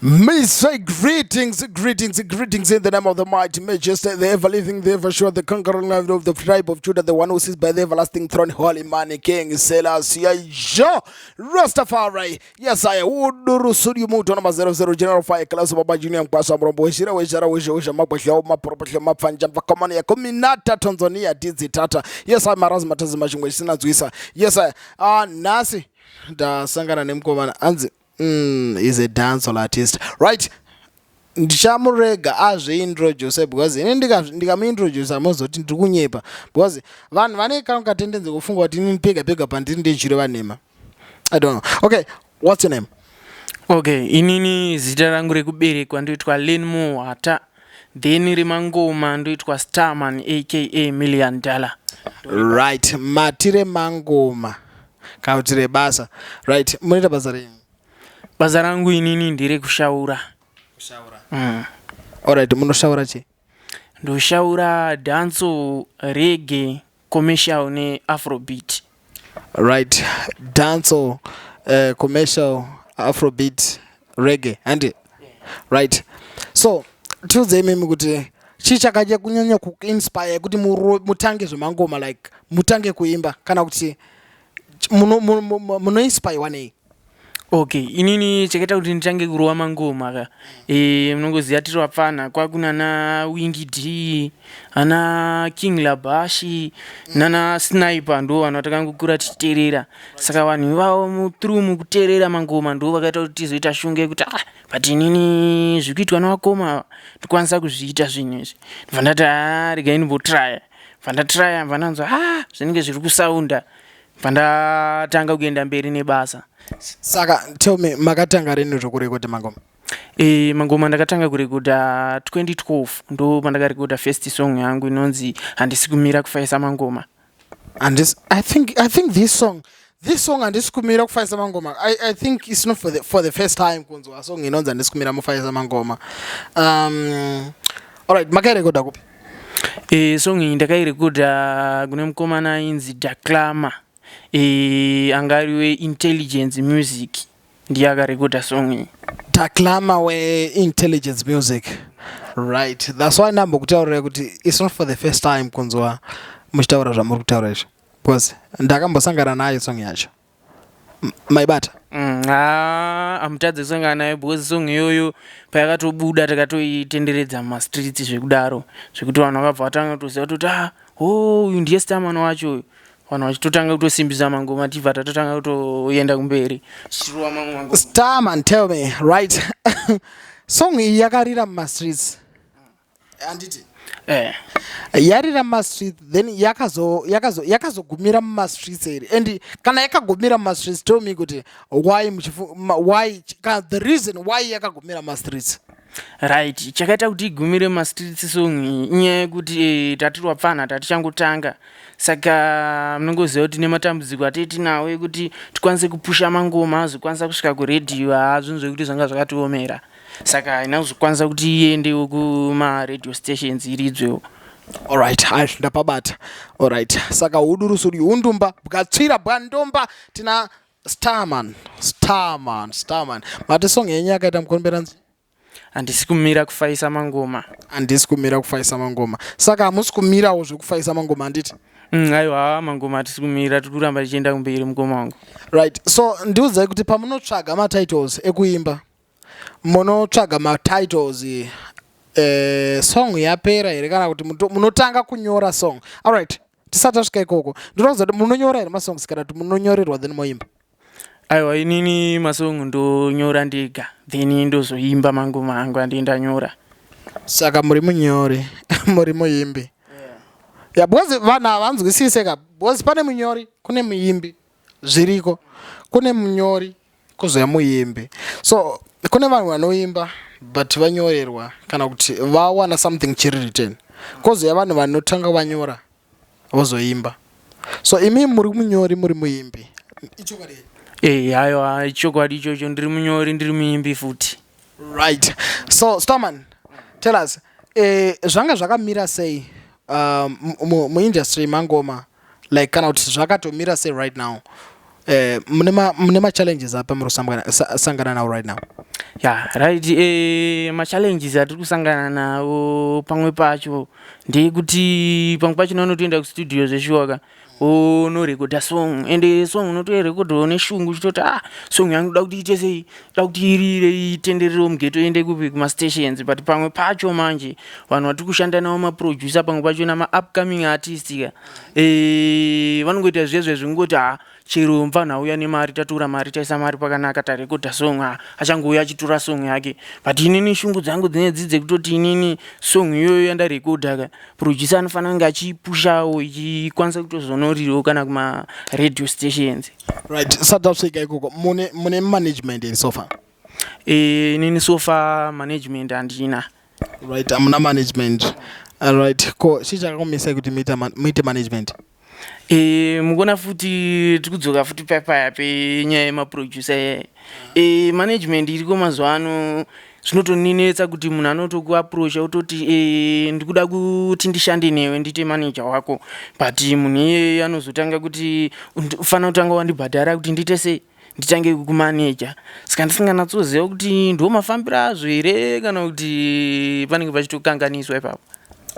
May say greetings in the name of the mighty majesty, the ever living, the ever sure, the conquering lion of the tribe of Judah, the one who sits by the everlasting throne, holy man, King Selassie, Jo Rastafari. Yes, I would do Sudi Mutu number 00 General Fire Class of Baba Junior Passa Brombo, Shira, Wisha, Mapasha, Property, Mapanja, Comania, Cominata, Tanzania, Dizitata. Yes, I'm Marazmatas Machine, Wisa. Yes, Nasi, the Sangana Nemkoman, Anzi. Is a dancehall artist, right? Ndichamurega azveintroduce because ini ndikamuintroduce amozoti ndiri kunyepa because vanhu vane kanga tendency kufunga kuti ini pega pandiri ndechiro vanema. I don't know. Okay, what's your name? Okay, inini zita rangu rekuberekwa ndoitwa Len Muhata, then remangoma ndoitwa Starman aka Million Dollar. Right, matire mangoma kautire basa. Right, munoita basa renyu? Basa rangu inini ndiri kushaura. Alright, munoshaura chi? Ndoshaura danzo, reggae, commercial ne afrobeat. Right, danzo, commercial, afrobeat, reggae, and right. So tuze mimi kuti chichakaje kunyanya kuinspire kuti mutange zvemangoma, like mutange kuimba kana kuti muno inspire wanei? Okay, inini chakaita kuti nditange kurowa mangoma ka. Munongoziva tiri vapfana kwakuna na Wingy D, ana King Labashi, nana Sniper ndo vanhu vatakangokura tichiteerera. Saka vanhu ivavo muthrough mukuteerera mangoma ndo vakaita kuti tizoita shunge kuti but inini zviri kuitwa nevakoma ndokwanisa kuzviita zvinhu izvi. Ndibva ndati regai ndimbotraya. Ndibva ndatraya ndibva ndanzwa zvinenge zviri kusaunda. Ndibva ndatanga kuenda mberi nebasa. Saka tell me, makatanga rini kurekota mangoma? Mangoma ndakatanga kurekota 2012 ndo pandakarekota first song yangu inonzi handisi kumira kufaisa mangoma. And this, I think this song handisi kumira kufaisa mangoma, I think it's not for the first time kunzwa song inonzi handisi kumira mufaisa mangoma. Alright, makairekota kupi? Song iyi ndakairekota kune mukomana inzi Daklama. Angariwe Intelligence Music ndiye akarekota song iyi. Daklama we Intelligence Music. Right, that's why ndambokutaurira kuti it's not for the first time kunzwa muchitaura zvamuri kutaura izvo because ndakambosangana nayo song yacho. Maibata? Amutadze kusangana nayo because song iyoyo payakatobuda takatoitenderedza mumastreets zvekudaro zvekuti vanhu vakabva vatanga kutoziva kuti uyu ndiye Starman wacho uyu. Vanhu vachitotanga kutosimbisa mangoma tibva tatotanga kutoenda kumberi chichiruwa mamwe mangoma. Starman, tell me, right? Song iyi yakarira mumastreets. Anditi? Yarira mumastreets then yakazogumira mumastreets here. And kana yakagumira mumastreets, tell me kuti why the reason why yakagumira mumastreets. Right, chakaita kuti igumire mumastreets song inyaya yekuti tatiri vapfana tatichangotanga. Saka munongoziva kuti nematambudziko ateti nawo ekuti tikwanise kupusha mangoma azokwanisa kusvika kuredhiyo zvinhu zvekuti zvanga zvakatiomera. Saka inazokwanisa kuti iendewo kuma-radio stations iridzwewo. Alright, ndapabata. Alright, saka udurusuri undumba bukatsvira bwandomba tina Starman. Mati song yenyu yakaita mukonberanzi? Handisi kumira kufaisa mangoma. Handisi kumira kufaisa mangoma. Saka hamusi kumirawo zvekufaisa mangoma handiti? Aiwa, mangoma hatisi kumira, tiri kuramba tichienda kumberi mukoma wangu. Right, so ndiudzai kuti pamunotsvaga matitles ekuimba, munotsvaga matitles song yapera here kana kuti munotanga kunyora song. Alright, tisati tasvika ikoko ndinoziva kuti munonyora here masongs kana kuti munonyorerwa then moimba? Aiwa, inini masong ndonyora ndega then ndozoimba mangoma angu andii ndanyora. Saka muri munyori muri muimbi. Yeah, because vanhu havanzwisise because pane munyori kune muimbi zviriko, kune munyori kuzouya muimbi. So kune vanhu vanoimba but vanyorerwa kana kuti vawana something chiri written, kuzouya vanhu vanotanga vanyora vozoimba. So imi muri munyori muri muimbi. Ichokwadi? Aiwa, ichokwadi ichocho, ndiri munyori ndiri muimbi futi. Right, so Starman, tell us zvanga zvakamira sei muindustry mangoma, like kana kuti zvakatomira sei right now mune challenges apa muri sangana nawo right now? Yeah, right. Ma challenges atiri kusangana nawo pamwe pacho ndekuti pamwe pacho unotoenda kustudio zveshuwaka unorekodha song ende song unotorekodha neshungu uchitoti song yangu da kuti ite sei, da kuti itenderere mugeto ende kupi kumastations, but pamwe pacho manje vanhu vatiri kushanda navo maproducer pamwe pacho nama-upcoming artist vanongoita zvezvingoti chero mfanhu auya nemari tatora mari taisa mari pakanaka tarekodha song achangouya achitora song yake, but inini shungu dzangu dzinedzi dzekutoti inini song iyoyo yandarekodha producer anofanira kunge achipushawo ichikwanisa kutozonoriwo kana kuma-radio stations. Right, satasvika ikoko mune management here so far? Inini so far management handina. Right, amuna management. Alright, ko chichakakumisa kuti muite management? Mukona futi tikudzoka futi paya penyaya yemaproducer management iriko mazuva ano zvinotoninetsa kuti munhu anotokuaproacha utoti ndikuda kuti ndishande newe ndite manager wako, but munhu iyeye anozotanga kuti ufanira kutanga wandibhadhara kuti ndite sei nditange kukumaneja, saka ndisinganyatsoziva kuti ndo mafambiro azvo here kana kuti panenge pachitokanganiswa ipapo.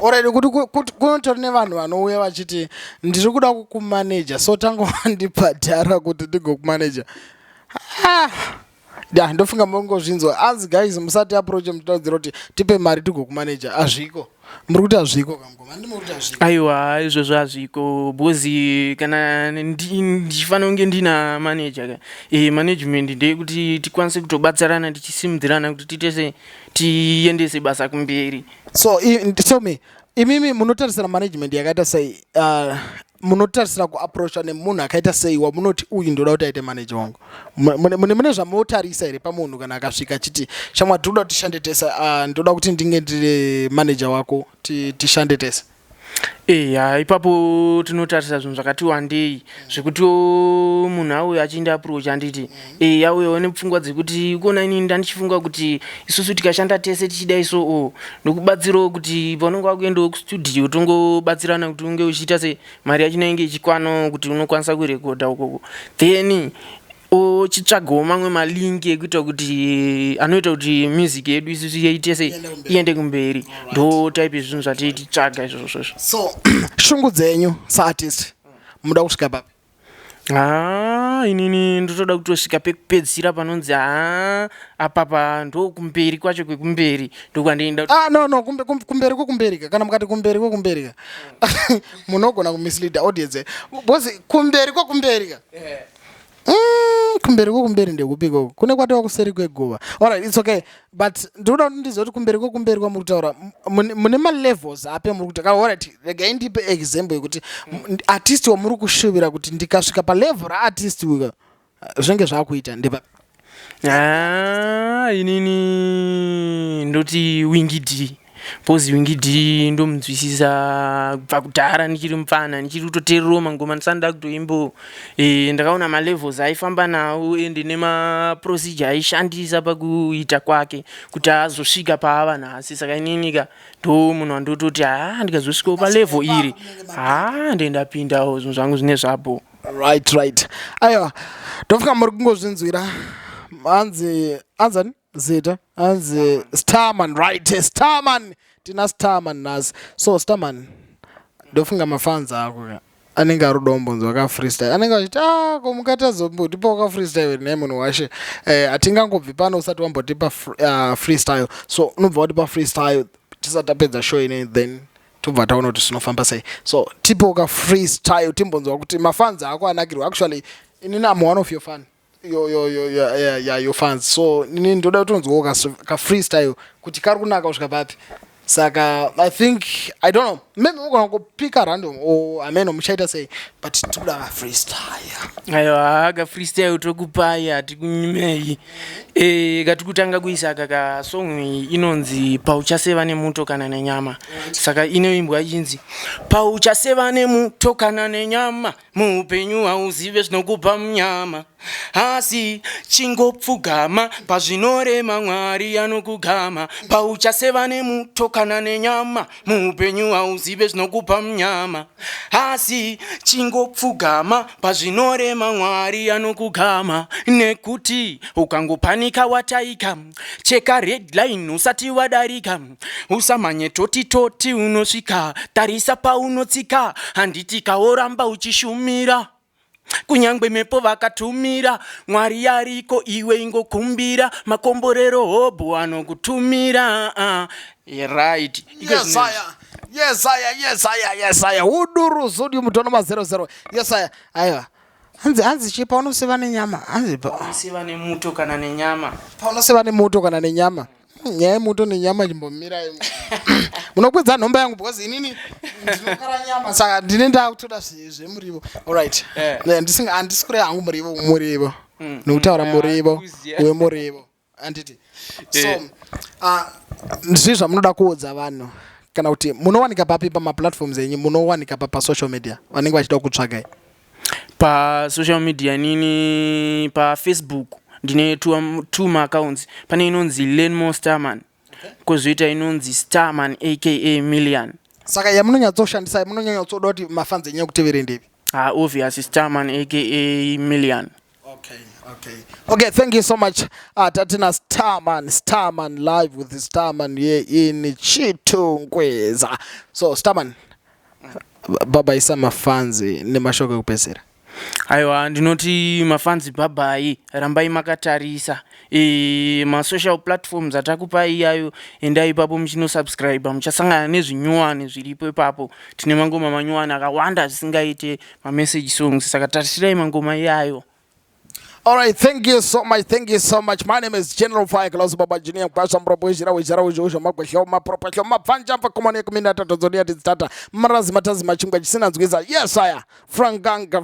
Already kuti kunotori nevanhu vanouya vachiti ndiri kuda kukumaneja so tanga wandibhadhara kuti ndigokumaneja. Ndofunga mungozvinzwa as guys musati approach mutaudzira kuti tipe mari tigokumaneja. Azviko muri kuti azviko kamgoma ndimuri kuti azviko? Aiwa izvozvo hazviko because kana ndifanira kunge ndina manager management ndeyekuti tikwanise kutobatsirana tichisimudzirana kuti tiite sei tiendese basa kumberi. So tell me, imimi munotarisira management yakaita sei, munotarisira kuapproacha nemunhu akaita sei wamunoti uyu ndoda kuti aite manager wangu? Mune zvamunotarisa here pamunhu kana akasvika achiti shamwari tinoda kuti tishande tese, ndoda kuti ndinge ndiri manager wako tishande tese? Ipapo tinotarisa zvinhu zvakati wandei zvekuti munhu auya achinda approach anditi auyawo nepfungwa dzekuti kuona inini ndandichifunga kuti isusu tikashanda tese tichidai so ndokubatsirawo kuti paunenge wakuendawo kustudio tongobatsirana kuti unge uchiita se mari yacho inenge ichikwanawo kuti unokwanisa kurekodha ukoko, then ochitsvagawo mamwe malingi ekuita kuti anoita kuti music yedu isusu yeite sei iende kumberi. Ndo type zvinhu zvatititsvaga izvozvo. So shungu dzenyu saartist muda kusvika papi? Inini ndotoda kutosvika pekupedzisira panonzi apapa ndo kumberi kwacho kwekumberi ndokwandienda. No kumberi kwokumberika, kana mukati kumberi kwokumberika munogona kumislead audience because kumberi kwokumberika kumberi kwokumberi ndekupiko kune kwatiwa kuseri kwegova. Alright, it's okay, but ndoda kuti ndizoti kumberi kwokumberi kwamuri kutaura mune malevels ape muri kutaura. Alright, regai ndipe example yekuti artist wamuri kushuvira kuti ndikasvika palevel raartist uyu zvinenge zvakuita ndepa? Inini ndoti wingidi pozi wingidi ndomunzwisisa kubva kudhara ndichiri mupfana ndichiri kutoteererawo mangoma ndisanda kutoimbo ndakaona malevels aifamba nawo ende nemaprocedure aishandisa pakuita kwake kuti azosvika paava nhasi, saka ininika ndo munhu wandototi ndikazosvikawo palevel iri ndendapindawo zvinhu zvangu zvine zvapo. Right. Aiwa ndofunga muri kungozvinzwira anzani zita anzi Starman, right? Starman, tina Starman nasi. So Starman ndofunga mafans ako anenge ari dombo waka freestyle anenge achiti komukata zombo tipa waka freestyle nemunhu washe atingangobvi pano usati wambotipa freestyle, so unobva watipa freestyle tisati tapedza show ine then tobva taona kuti sinofamba sei, so tipa waka freestyle timbonzwa kuti mafans ako anakirwa. Actually inini am one of your fan your fans, so nini ndoda kutonzwa ka freestyle kuti kari kunaka kusvika papi. Saka I think I don't know, maybe we're gonna go pick a random or ameno muchaita sei, but toda freestyle. Aiwa ka freestyle tokupaya tikunyimei katikutanga kuisa ka song inonzi pauchaseva nemuto kana nenyama. Saka inoimbwa ichinzi pauchaseva nemuto kana nenyama muupenyu hauzive zvinokupa munyama asi chingopfugama pazvinorema Mwari anokugama pauchaseva nemuto kana nenyama muupenyu hauzive zvinokupa mnyama asi chingopfugama pazvinorema Mwari anokugama nekuti ukangopanika wataika cheka red line usati wadarika usamanye toti unosvika tarisa paunotsika handiti kaoramba uchishumira kunyangwe mepo vakatumira Mwari yariko iwe ingokumbira makomborero hobho anokutumira right. Yes, I. Uduru zodi mutonoma 00. Yes, I. Aiwa. Hanzi chipa unoseva nenyama. Hanzi pa. Unoseva nemuto kana nenyama. Pa unoseva nemuto kana nenyama. Nyaya muto nenyama chimbomira imo. Munokwedza nhomba yangu because inini ndinokara nyama saka ndinenda kutoda zvemurivo. All right. Ndisikure hangu murivo. Nokutaura murivo wemurivo. Anditi. So ndizvo munoda kuudza vanhu kana kuti munowanika papi pamaplatforms enyu munowanika pa social media vanenge vachida kutsvagai pa social media nini pa Facebook ndine two accounts pane inonzi Lenmo Starman kozoita inonzi Starman aka Million saka yamunonyatsoshandisa munonyanyotsoda kuti mafans enyu kutevere ndepi obviously Starman aka Million. Okay, thank you so much. Tatina Starman live with the Starman here in Chitungweza. So Starman, baba isa mafanzi ne mashoka kupesera. Aiwa ndinoti mafanzi babai rambai makatarisa ma social platforms atakupai ayo endai ipapo muchino subscribe muchasangana nezvinyuwani zviripo ipapo tine mangoma manyuwani akawanda zvisingaite ma message songs saka tarisirai mangoma iyayo. All right, thank you so much. My name is General Fire Klaus Baba Junior. Kwasha mpropoishira wizara wizho makwesha maproposho mapanja pa komone kumina tatozonia titata marazi matazi machungwa chisina nzwiza. Yes, I. Franganga.